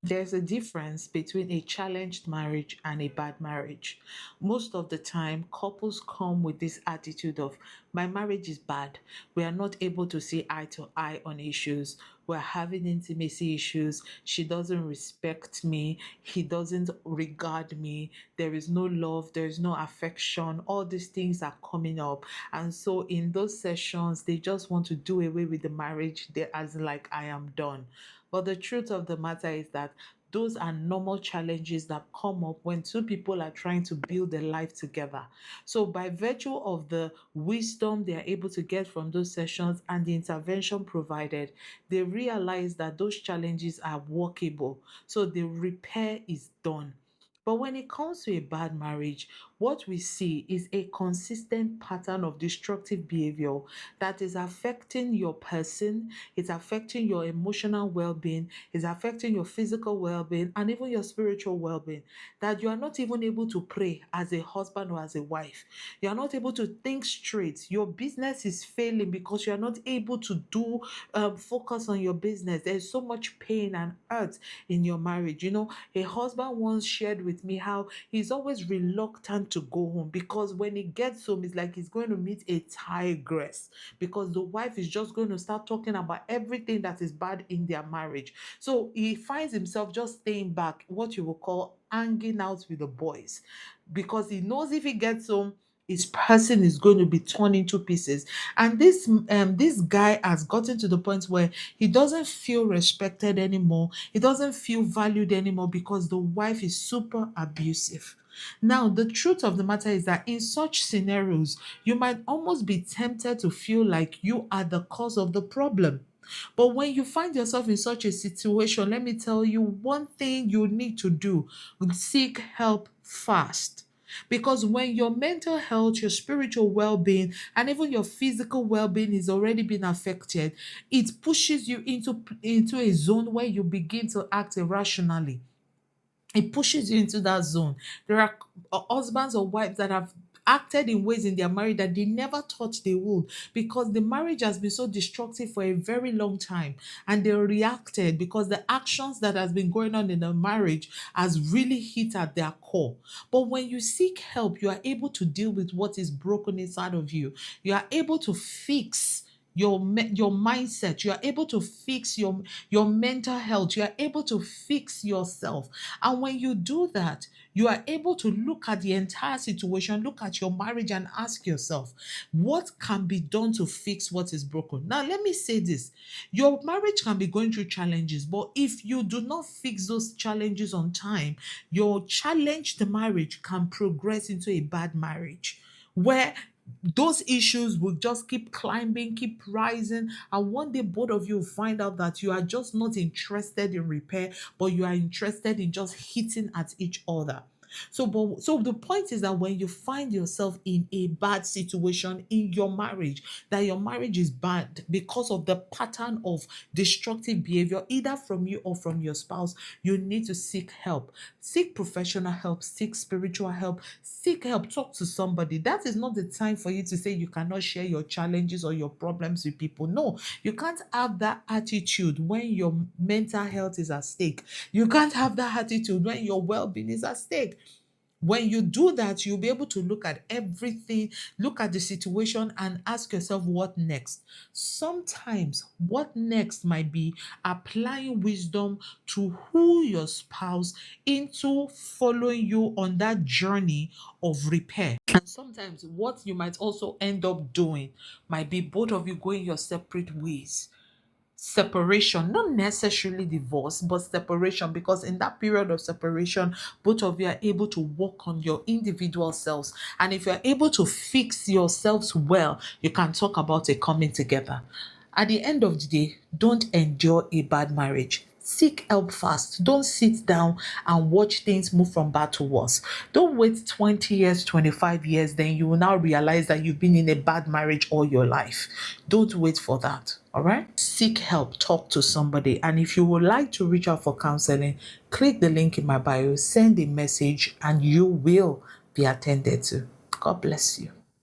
There's a difference between a challenged marriage and a bad marriage. Most of the time, couples come with this attitude of, my marriage is bad. We are not able to see eye to eye on issues. We're having intimacy issues. She doesn't respect me. He doesn't regard me. There is no love. There is no affection. All these things are coming up. And so, in those sessions, they just want to do away with the marriage. They as like, I am done. But the truth of the matter is that those are normal challenges that come up when two people are trying to build a life together. So, by virtue of the wisdom they are able to get from those sessions and the intervention provided, they realize that those challenges are workable. So, the repair is done. But when it comes to a bad marriage, what we see is a consistent pattern of destructive behavior that is affecting your person, it's affecting your emotional well being, it's affecting your physical well being, and even your spiritual well being. That you are not even able to pray as a husband or as a wife. You are not able to think straight. Your business is failing because you are not able to focus on your business. There's so much pain and hurt in your marriage. A husband once shared with me how he's always reluctant to go home because when he gets home, it's like he's going to meet a tigress because the wife is just going to start talking about everything that is bad in their marriage. So he finds himself just staying back, what you will call hanging out with the boys, because he knows if he gets home, his person is going to be torn into pieces. And this guy has gotten to the point where he doesn't feel respected anymore. He doesn't feel valued anymore because the wife is super abusive. Now, the truth of the matter is that in such scenarios, you might almost be tempted to feel like you are the cause of the problem. But when you find yourself in such a situation, let me tell you one thing you need to do: seek help fast. Because when your mental health, your spiritual well being, and even your physical well being is already been affected, it pushes you into a zone where you begin to act irrationally. It pushes you into that zone. There are husbands or wives that have acted in ways in their marriage that they never thought they would, because the marriage has been so destructive for a very long time, and they reacted because the actions that has been going on in the marriage has really hit at their core. But when you seek help, you are able to deal with what is broken inside of you. You are able to fix your mindset. You are able to fix your mental health. You are able to fix yourself. And when you do that, you are able to look at the entire situation, look at your marriage, and ask yourself, what can be done to fix what is broken? Now, let me say this: your marriage can be going through challenges, but if you do not fix those challenges on time, your challenged marriage can progress into a bad marriage where those issues will just keep climbing, keep rising, and one day both of you will find out that you are just not interested in repair, but you are interested in just hitting at each other. So the point is that when you find yourself in a bad situation in your marriage, that your marriage is bad because of the pattern of destructive behavior, either from you or from your spouse, you need to seek help. Seek professional help, seek spiritual help, seek help, talk to somebody. That is not the time for you to say you cannot share your challenges or your problems with people. No, you can't have that attitude when your mental health is at stake. You can't have that attitude when your well being is at stake. When you do that, you'll be able to look at everything, look at the situation, and ask yourself, what next? Sometimes, what next might be applying wisdom to who your spouse into following you on that journey of repair. And sometimes, what you might also end up doing might be both of you going your separate ways. Separation, not necessarily divorce, but separation, because in that period of separation, both of you are able to work on your individual selves. And if you're able to fix yourselves well, you can talk about a coming together. At the end of the day, don't endure a bad marriage. Seek help fast. Don't sit down and watch things move from bad to worse. Don't wait 20 years, 25 years, then you will now realize that you've been in a bad marriage all your life. Don't wait for that. All right? Seek help, talk to somebody. And if you would like to reach out for counseling, click the link in my bio, send a message, and you will be attended to. God bless you.